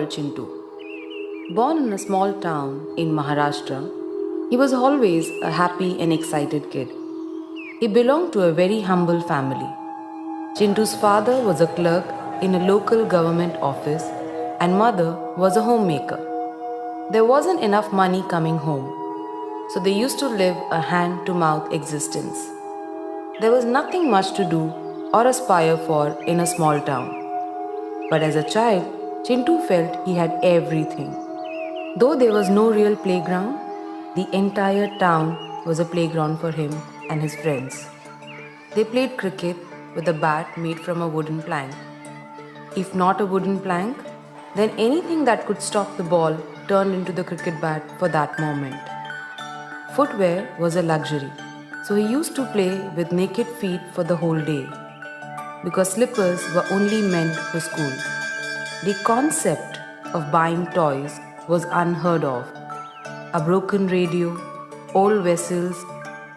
Chintu. Born in a small town in Maharashtra, he was always a happy and excited kid. He belonged to a very humble family. Chintu's father was a clerk in a local government office and mother was a homemaker. There wasn't enough money coming home, so they used to live a hand to mouth existence. There was nothing much to do or aspire for in a small town. But as a child, Chintu felt he had everything. Though there was no real playground, the entire town was a playground for him and his friends. They played cricket with a bat made from a wooden plank. If not a wooden plank, then anything that could stop the ball turned into the cricket bat for that moment. Footwear was a luxury, so he used to play with naked feet for the whole day because slippers were only meant for school. The concept of buying toys was unheard of. A broken radio, old vessels,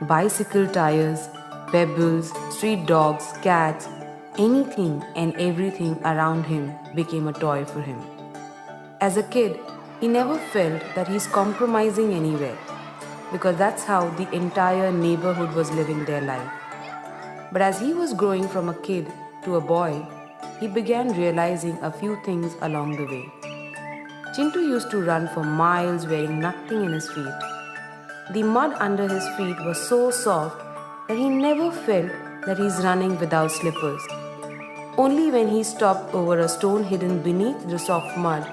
bicycle tires, pebbles, street dogs, cats, anything and everything around him became a toy for him. As a kid, he never felt that he's compromising anywhere because that's how the entire neighborhood was living their life. But as he was growing from a kid to a boy, he began realizing a few things along the way. Chintu used to run for miles wearing nothing in his feet. The mud under his feet was so soft that he never felt that he's running without slippers. Only when he stopped over a stone hidden beneath the soft mud,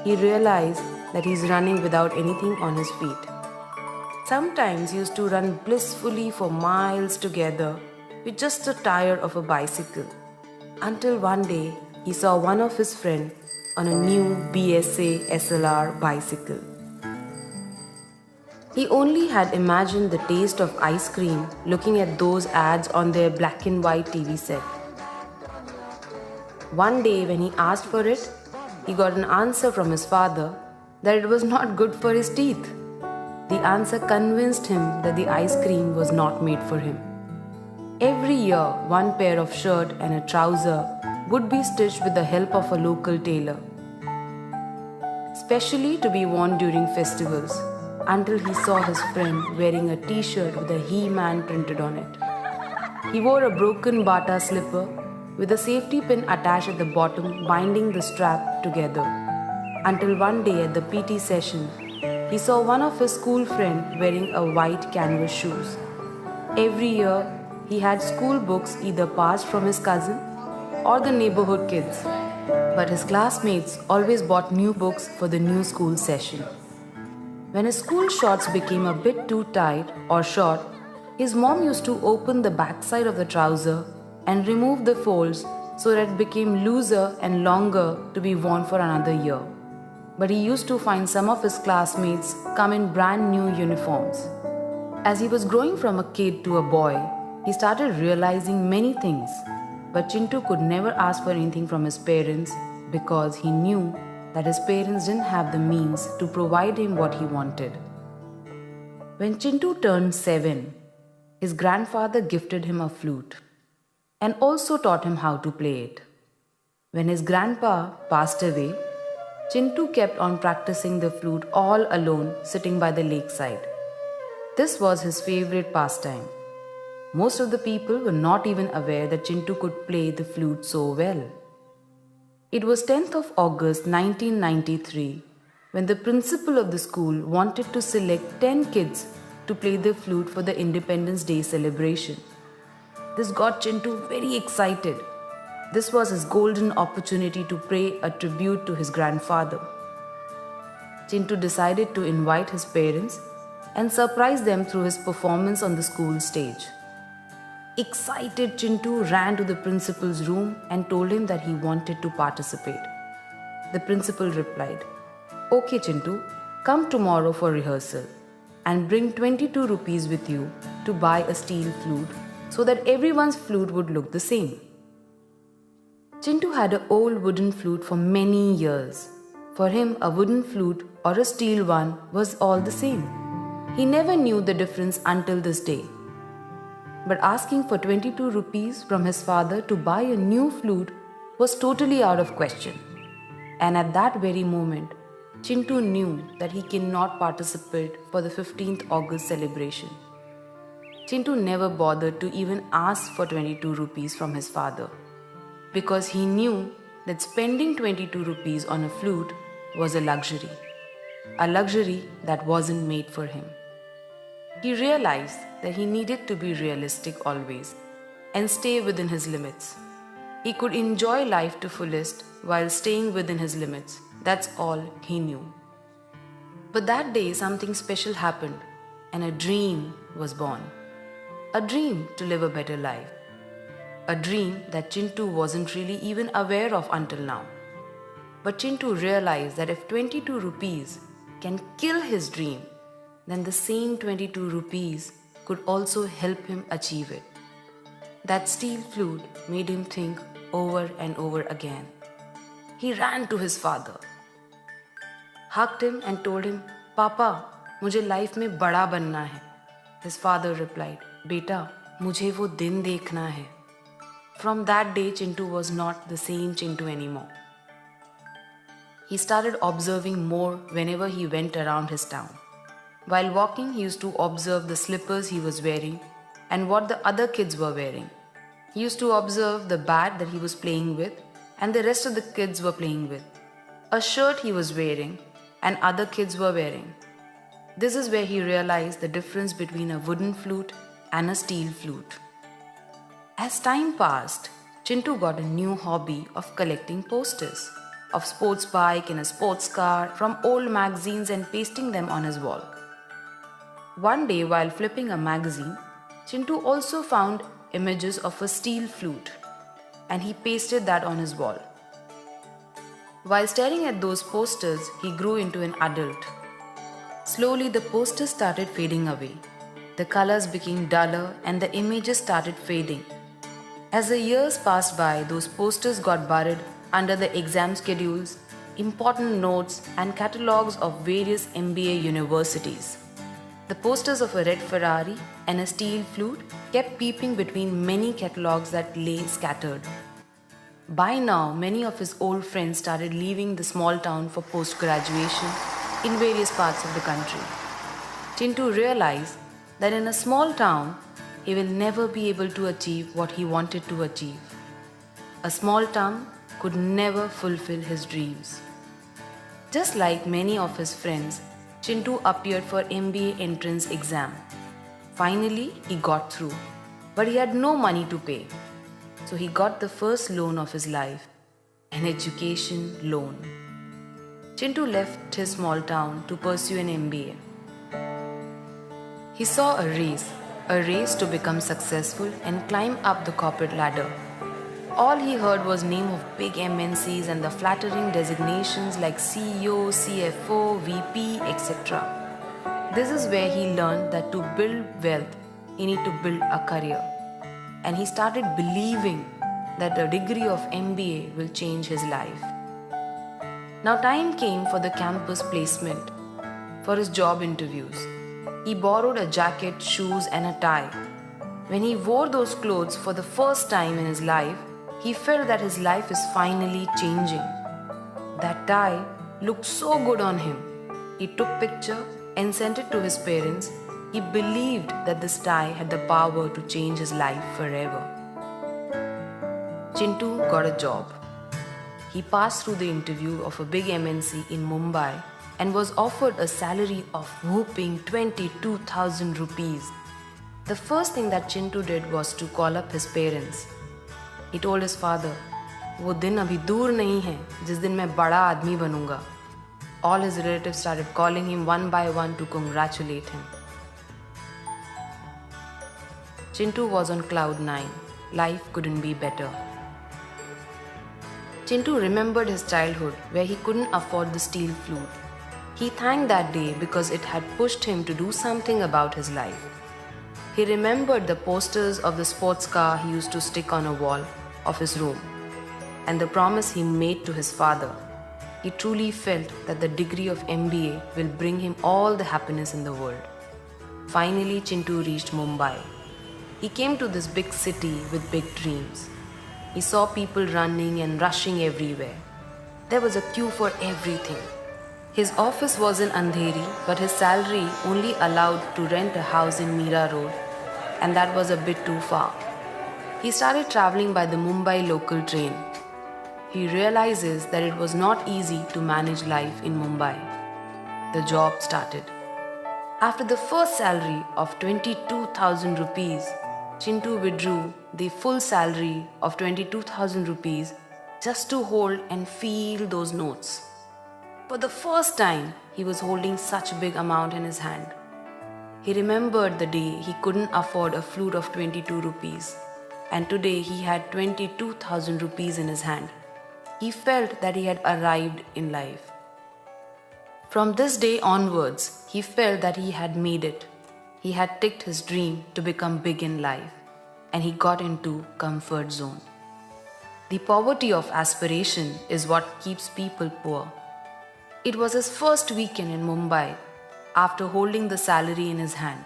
he realized that he's running without anything on his feet. Sometimes he used to run blissfully for miles together with just a tire of a bicycle. Until one day, he saw one of his friends on a new BSA SLR bicycle. He only had imagined the taste of ice cream looking at those ads on their black and white TV set. One day, when he asked for it, he got an answer from his father that it was not good for his teeth. The answer convinced him that the ice cream was not made for him. Every year, one pair of shirt and a trouser would be stitched with the help of a local tailor, specially to be worn during festivals, until he saw his friend wearing a t-shirt with a He-Man printed on it. He wore a broken Bata slipper with a safety pin attached at the bottom binding the strap together, until one day at the PT session, he saw one of his school friends wearing a white canvas shoes. Every year, he had school books either passed from his cousin or the neighborhood kids, but his classmates always bought new books for the new school session. When his school shorts became a bit too tight or short, his mom used to open the backside of the trouser and remove the folds so that it became looser and longer to be worn for another year. But he used to find some of his classmates come in brand new uniforms. As he was growing from a kid to a boy, he started realizing many things, but Chintu could never ask for anything from his parents because he knew that his parents didn't have the means to provide him what he wanted. When Chintu turned 7, his grandfather gifted him a flute and also taught him how to play it. When his grandpa passed away, Chintu kept on practicing the flute all alone sitting by the lakeside. This was his favorite pastime. Most of the people were not even aware that Chintu could play the flute so well. It was 10th of August 1993 when the principal of the school wanted to select 10 kids to play the flute for the Independence Day celebration. This got Chintu very excited. This was his golden opportunity to pay a tribute to his grandfather. Chintu decided to invite his parents and surprise them through his performance on the school stage. Excited, Chintu ran to the principal's room and told him that he wanted to participate. The principal replied, "Okay, Chintu, come tomorrow for rehearsal and bring 22 rupees with you to buy a steel flute so that everyone's flute would look the same." Chintu had an old wooden flute for many years. For him, a wooden flute or a steel one was all the same. He never knew the difference until this day. But asking for 22 rupees from his father to buy a new flute was totally out of question. And at that very moment, Chintu knew that he cannot participate for the 15th August celebration. Chintu never bothered to even ask for 22 rupees from his father because he knew that spending 22 rupees on a flute was a luxury that wasn't made for him. He realized that he needed to be realistic always and stay within his limits. He could enjoy life to fullest while staying within his limits. That's all he knew. But that day something special happened and a dream was born. A dream to live a better life. A dream that Chintu wasn't really even aware of until now. But Chintu realized that if 22 rupees can kill his dream, then the same 22 rupees could also help him achieve it. That steel flute made him think over and over again. He ran to his father, hugged him and told him, "Papa, मुझे life में बड़ा बनना है." His father replied, "बेटा, मुझे वो दिन देखना है." From that day, Chintu was not the same Chintu anymore. He started observing more whenever he went around his town. While walking, he used to observe the slippers he was wearing and what the other kids were wearing. He used to observe the bat that he was playing with and the rest of the kids were playing with, a shirt he was wearing and other kids were wearing. This is where he realized the difference between a wooden flute and a steel flute. As time passed, Chintu got a new hobby of collecting posters of sports bike and a sports car from old magazines and pasting them on his wall. One day, while flipping a magazine, Chintu also found images of a steel flute and he pasted that on his wall. While staring at those posters, he grew into an adult. Slowly, the posters started fading away. The colors became duller and the images started fading. As the years passed by, those posters got buried under the exam schedules, important notes, and catalogues of various MBA universities. The posters of a red Ferrari and a steel flute kept peeping between many catalogues that lay scattered. By now, many of his old friends started leaving the small town for post-graduation in various parts of the country. Chintu realized that in a small town, he will never be able to achieve what he wanted to achieve. A small town could never fulfill his dreams. Just like many of his friends, Chintu appeared for MBA entrance exam. Finally, he got through, but he had no money to pay. So he got the first loan of his life, an education loan. Chintu left his small town to pursue an MBA. He saw a race to become successful and climb up the corporate ladder. All he heard was name of big MNCs and the flattering designations like CEO, CFO, VP, etc. This is where he learned that to build wealth, you need to build a career. And he started believing that a degree of MBA will change his life. Now time came for the campus placement, for his job interviews. He borrowed a jacket, shoes and a tie. When he wore those clothes for the first time in his life, he felt that his life is finally changing. That tie looked so good on him. He took picture and sent it to his parents. He believed that this tie had the power to change his life forever. Chintu got a job. He passed through the interview of a big MNC in Mumbai and was offered a salary of whopping 22,000 rupees. The first thing that Chintu did was to call up his parents. He told his father, "वो दिन अभी दूर नहीं है जिस दिन मैं बड़ा आदमी बनूंगा." All his relatives started calling him one by one to congratulate him. Chintu was on cloud 9. Life couldn't be better. Chintu remembered his childhood where he couldn't afford the steel flute. He thanked that day because it had pushed him to do something about his life. He remembered the posters of the sports car he used to stick on a wall of his room and the promise he made to his father. He truly felt that the degree of MBA will bring him all the happiness in the world. Finally, Chintu reached Mumbai. He came to this big city with big dreams. He saw people running and rushing everywhere. There was a queue for everything. His office was in Andheri, but his salary only allowed to rent a house in Mira Road, and that was a bit too far. He started traveling by the Mumbai local train. He realizes that it was not easy to manage life in Mumbai. The job started. After the first salary of 22,000 rupees, Chintu withdrew the full salary of 22,000 rupees just to hold and feel those notes. For the first time, he was holding such a big amount in his hand. He remembered the day he couldn't afford a flute of 22 rupees, and today he had 22,000 rupees in his hand. He felt that he had arrived in life. From this day onwards, he felt that he had made it. He had ticked his dream to become big in life, and he got into comfort zone. The poverty of aspiration is what keeps people poor. It was his first weekend in Mumbai after holding the salary in his hand.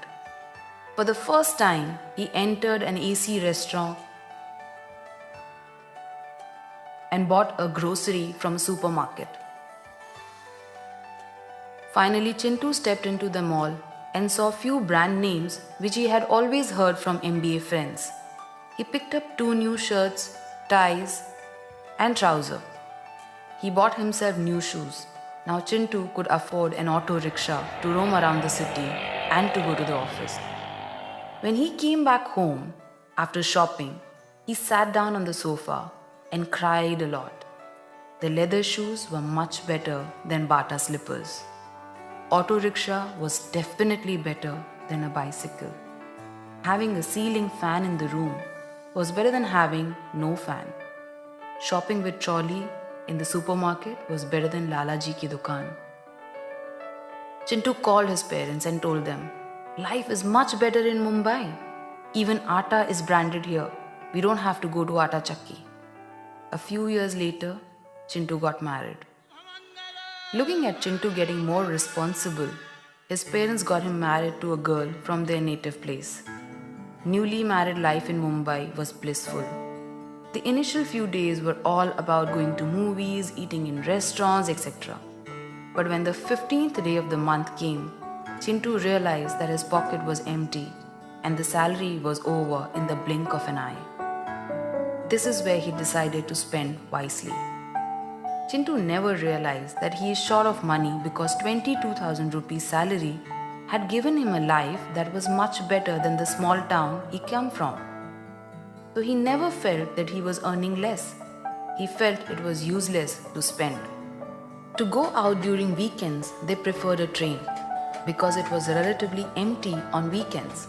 For the first time, he entered an AC restaurant and bought a grocery from a supermarket. Finally, Chintu stepped into the mall and saw few brand names which he had always heard from MBA friends. He picked up 2 new shirts, ties, and trousers. He bought himself new shoes. Now Chintu could afford an auto rickshaw to roam around the city and to go to the office. When he came back home after shopping, he sat down on the sofa and cried a lot. The leather shoes were much better than Bata slippers. Auto rickshaw was definitely better than a bicycle. Having a ceiling fan in the room was better than having no fan. Shopping with trolley in the supermarket was better than Lalaji ki dukaan. Chintu called his parents and told them, "Life is much better in Mumbai. Even atta is branded here. We don't have to go to Atta Chakki." A few years later, Chintu got married. Looking at Chintu getting more responsible, his parents got him married to a girl from their native place. Newly married life in Mumbai was blissful. The initial few days were all about going to movies, eating in restaurants, etc. But when the 15th day of the month came, Chintu realized that his pocket was empty and the salary was over in the blink of an eye. This is where he decided to spend wisely. Chintu never realized that he is short of money because 22,000 rupees salary had given him a life that was much better than the small town he came from. So he never felt that he was earning less. He felt it was useless to spend. To go out during weekends, they preferred a train because it was relatively empty on weekends.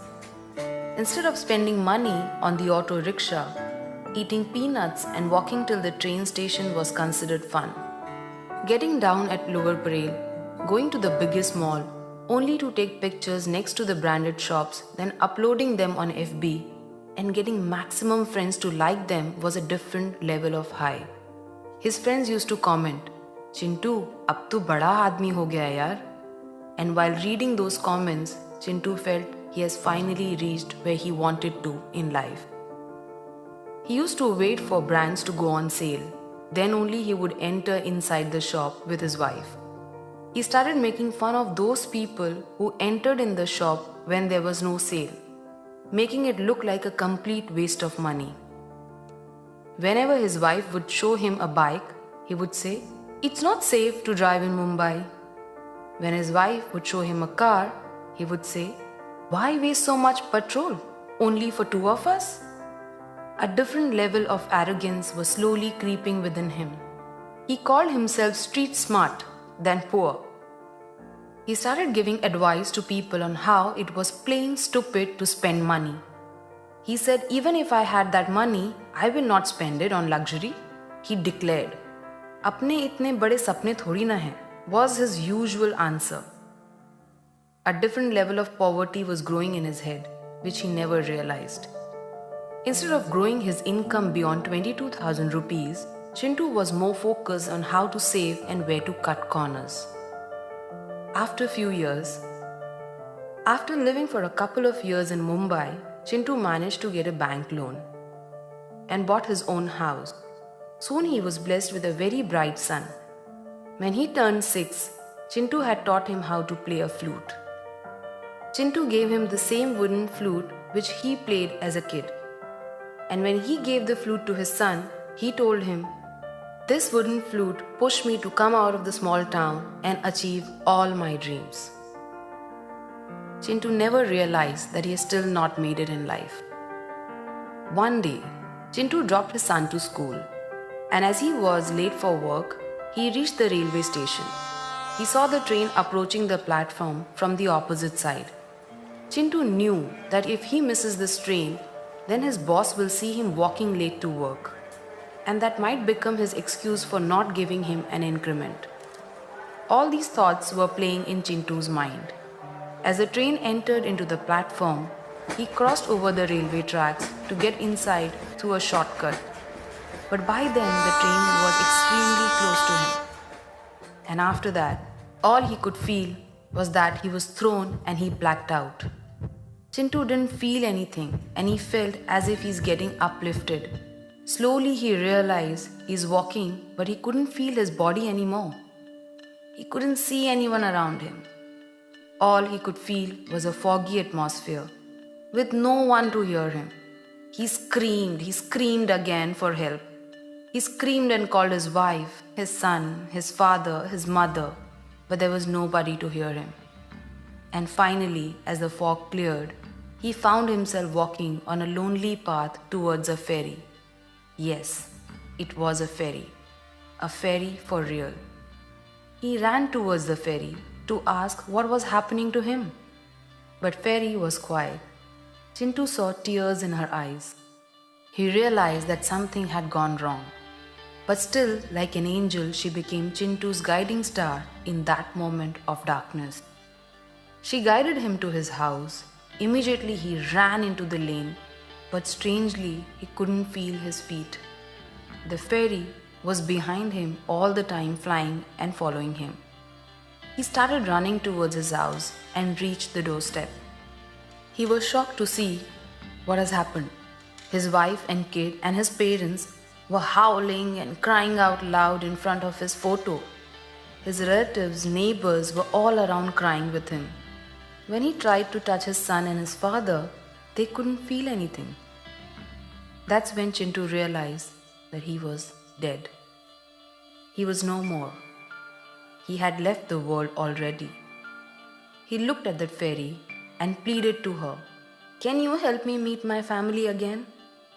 Instead of spending money on the auto rickshaw, eating peanuts and walking till the train station was considered fun. Getting down at Lower Parel, going to the biggest mall, only to take pictures next to the branded shops, then uploading them on FB and getting maximum friends to like them was a different level of high. His friends used to comment, "Chintu, ab to bada aadmi ho gaya yaar." And while reading those comments, Chintu felt he has finally reached where he wanted to in life. He used to wait for brands to go on sale. Then only he would enter inside the shop with his wife. He started making fun of those people who entered in the shop when there was no sale, making it look like a complete waste of money. Whenever his wife would show him a bike, he would say, "It's not safe to drive in Mumbai." When his wife would show him a car, he would say, "Why waste so much petrol? Only for 2 of us?" A different level of arrogance was slowly creeping within him. He called himself street smart than poor. He started giving advice to people on how it was plain stupid to spend money. He said, "Even if I had that money, I will not spend it on luxury," he declared. "Apne itne bade sapne thodi na hain," was his usual answer. A different level of poverty was growing in his head, which he never realized. Instead of growing his income beyond 22,000 rupees, Chintu was more focused on how to save and where to cut corners. After a few years, after living for a couple of years in Mumbai, Chintu managed to get a bank loan and bought his own house. Soon he was blessed with a very bright son When he turned 6, Chintu had taught him how to play a flute. Chintu gave him the same wooden flute which he played as a kid. And when he gave the flute to his son, he told him, "This wooden flute pushed me to come out of the small town and achieve all my dreams." Chintu never realized that he has still not made it in life. One day, Chintu dropped his son to school, and as he was late for work, he reached the railway station. He saw the train approaching the platform from the opposite side. Chintu knew that if he misses this train, then his boss will see him walking late to work, and that might become his excuse for not giving him an increment. All these thoughts were playing in Chintu's mind. As the train entered into the platform, he crossed over the railway tracks to get inside through a shortcut. But by then, the train was extremely close to him. And after that, all he could feel was that he was thrown and he blacked out. Chintu didn't feel anything and he felt as if he's getting uplifted. Slowly he realized he's walking, but he couldn't feel his body anymore. He couldn't see anyone around him. All he could feel was a foggy atmosphere, with no one to hear him. He screamed again for help. He screamed and called his wife, his son, his father, his mother, but there was nobody to hear him. And finally, as the fog cleared, he found himself walking on a lonely path towards a ferry. Yes, it was a ferry for real. He ran towards the ferry to ask what was happening to him. But ferry was quiet. Chintu saw tears in her eyes. He realized that something had gone wrong. But still, like an angel, she became Chintu's guiding star in that moment of darkness. She guided him to his house. Immediately he ran into the lane, but strangely he couldn't feel his feet. The ferry was behind him all the time, flying and following him. He started running towards his house and reached the doorstep. He was shocked to see what has happened. His wife and kid and his parents were howling and crying out loud in front of his photo. His relatives, neighbors were all around crying with him. When he tried to touch his son and his father, they couldn't feel anything. That's when Chintu realized that he was dead. He was no more. He had left the world already. He looked at that ferry and pleaded to her, "Can you help me meet my family again?"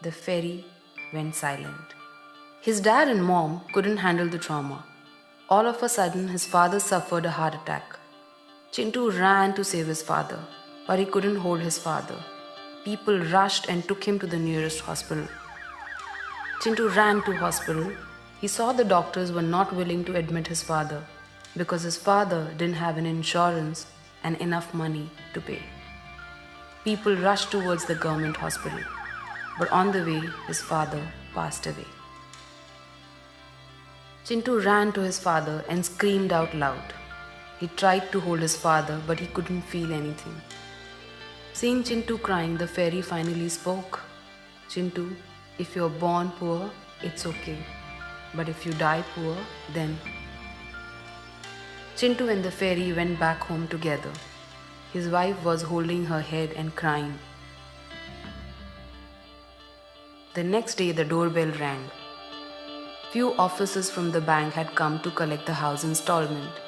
The ferry went silent. His dad and mom couldn't handle the trauma. All of a sudden, his father suffered a heart attack. Chintu ran to save his father, but he couldn't hold his father. People rushed and took him to the nearest hospital. Chintu ran to hospital. He saw the doctors were not willing to admit his father because his father didn't have an insurance and enough money to pay. People rushed towards the government hospital, but on the way, his father passed away. Chintu ran to his father and screamed out loud. He tried to hold his father, but he couldn't feel anything. Seeing Chintu crying, the fairy finally spoke. "Chintu, if you're born poor, it's okay. But if you die poor, then..." Chintu and the fairy went back home together. His wife was holding her head and crying. The next day, the doorbell rang. Few officers from the bank had come to collect the house installment.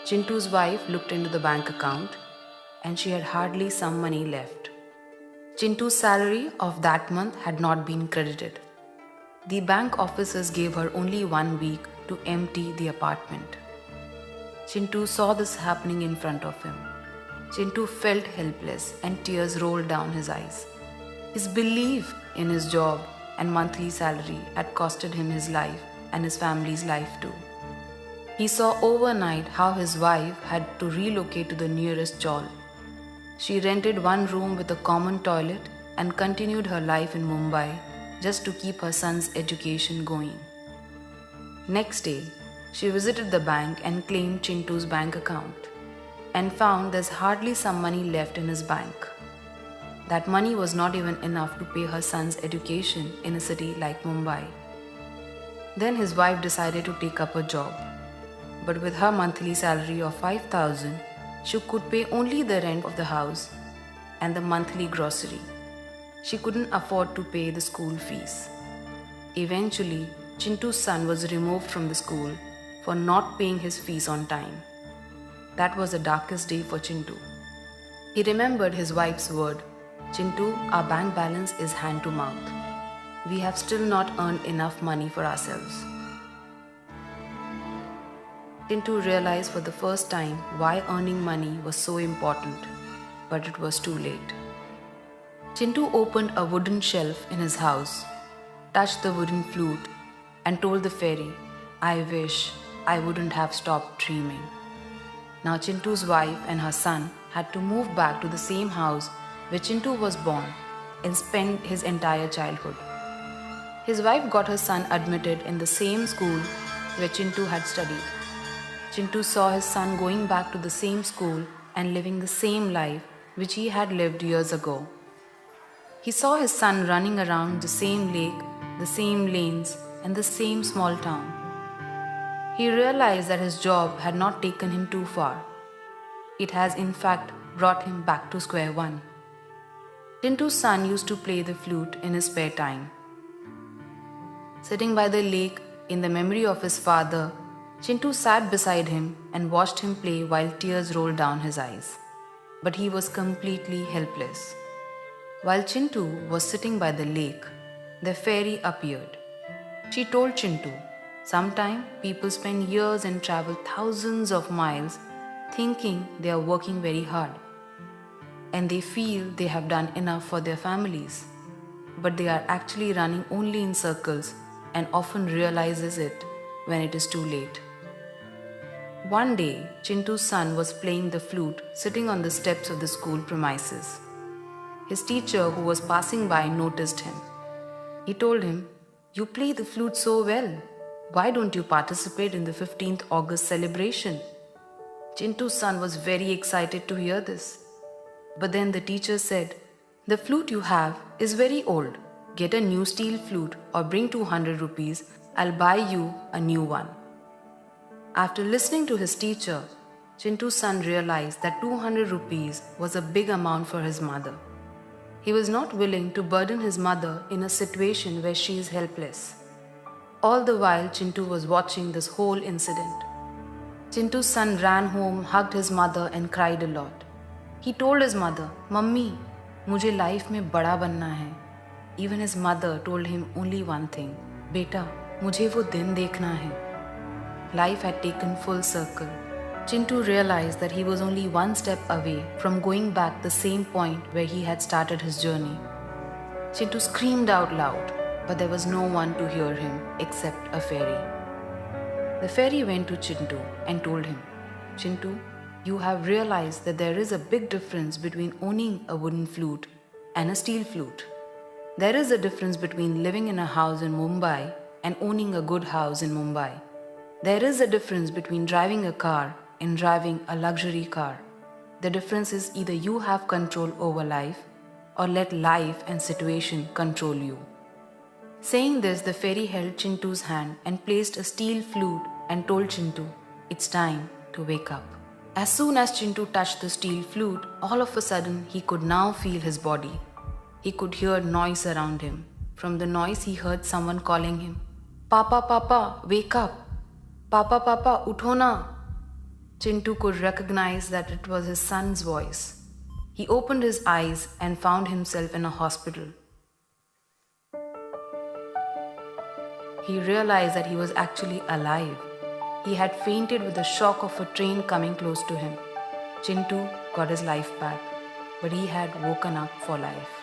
Chintu's wife looked into the bank account and she had hardly some money left. Chintu's salary of that month had not been credited. The bank officers gave her only 1 week to empty the apartment. Chintu saw this happening in front of him. Chintu felt helpless and tears rolled down his eyes. His belief in his job and monthly salary had costed him his life and his family's life too. He saw overnight how his wife had to relocate to the nearest chawl. She rented one room with a common toilet and continued her life in Mumbai just to keep her son's education going. Next day, she visited the bank and claimed Chintu's bank account and found there's hardly some money left in his bank. That money was not even enough to pay her son's education in a city like Mumbai. Then his wife decided to take up a job. but with her monthly salary of 5,000, she could pay only the rent of the house and the monthly grocery. She couldn't afford to pay the school fees. Eventually, Chintu's son was removed from the school for not paying his fees on time. That was the darkest day for Chintu. He remembered his wife's word, "Chintu, our bank balance is hand to mouth. We have still not earned enough money for ourselves." Chintu realized for the first time why earning money was so important, but it was too late. Chintu opened a wooden shelf in his house, touched the wooden flute, and told the fairy, "I wish I wouldn't have stopped dreaming." Now Chintu's wife and her son had to move back to the same house where Chintu was born and spend his entire childhood. His wife got her son admitted in the same school where Chintu had studied. Chintu saw his son going back to the same school and living the same life which he had lived years ago. He saw his son running around the same lake, the same lanes, and the same small town. He realized that his job had not taken him too far. It has in fact brought him back to square one. Chintu's son used to play the flute in his spare time. Sitting by the lake in the memory of his father, Chintu sat beside him and watched him play while tears rolled down his eyes. But he was completely helpless. While Chintu was sitting by the lake, the fairy appeared. She told Chintu, "Sometimes people spend years and travel thousands of miles thinking they are working very hard. And they feel they have done enough for their families. But they are actually running only in circles and often realizes it when it is too late." One day, Chintu's son was playing the flute sitting on the steps of the school premises. His teacher, who was passing by, noticed him. He told him, "You play the flute so well. Why don't you participate in the 15th August celebration?" Chintu's son was very excited to hear this. But then the teacher said, "The flute you have is very old. Get a new steel flute or bring 200 rupees. I'll buy you a new one." After listening to his teacher, Chintu's son realized that 200 rupees was a big amount for his mother. He was not willing to burden his mother in a situation where she is helpless. All the while, Chintu was watching this whole incident. Chintu's son ran home, hugged his mother and cried a lot. He told his mother, "Mummy, मुझे life में बड़ा बनना है." Even his mother told him only one thing, "बेटा, मुझे वो दिन देखना है." Life had taken full circle. Chintu realized that he was only one step away from going back the same point where he had started his journey. Chintu screamed out loud, but there was no one to hear him except a fairy. The fairy went to Chintu and told him, "Chintu, you have realized that there is a big difference between owning a wooden flute and a steel flute. There is a difference between living in a house in Mumbai and owning a good house in Mumbai. There is a difference between driving a car and driving a luxury car. The difference is either you have control over life or let life and situation control you." Saying this, the fairy held Chintu's hand and placed a steel flute and told Chintu, "It's time to wake up." As soon as Chintu touched the steel flute, all of a sudden he could now feel his body. He could hear noise around him. From the noise, he heard someone calling him, "Papa, Papa, wake up! Papa, Papa, utho na!" Chintu could recognize that it was his son's voice. He opened his eyes and found himself in a hospital. He realized that he was actually alive. He had fainted with the shock of a train coming close to him. Chintu got his life back, but he had woken up for life.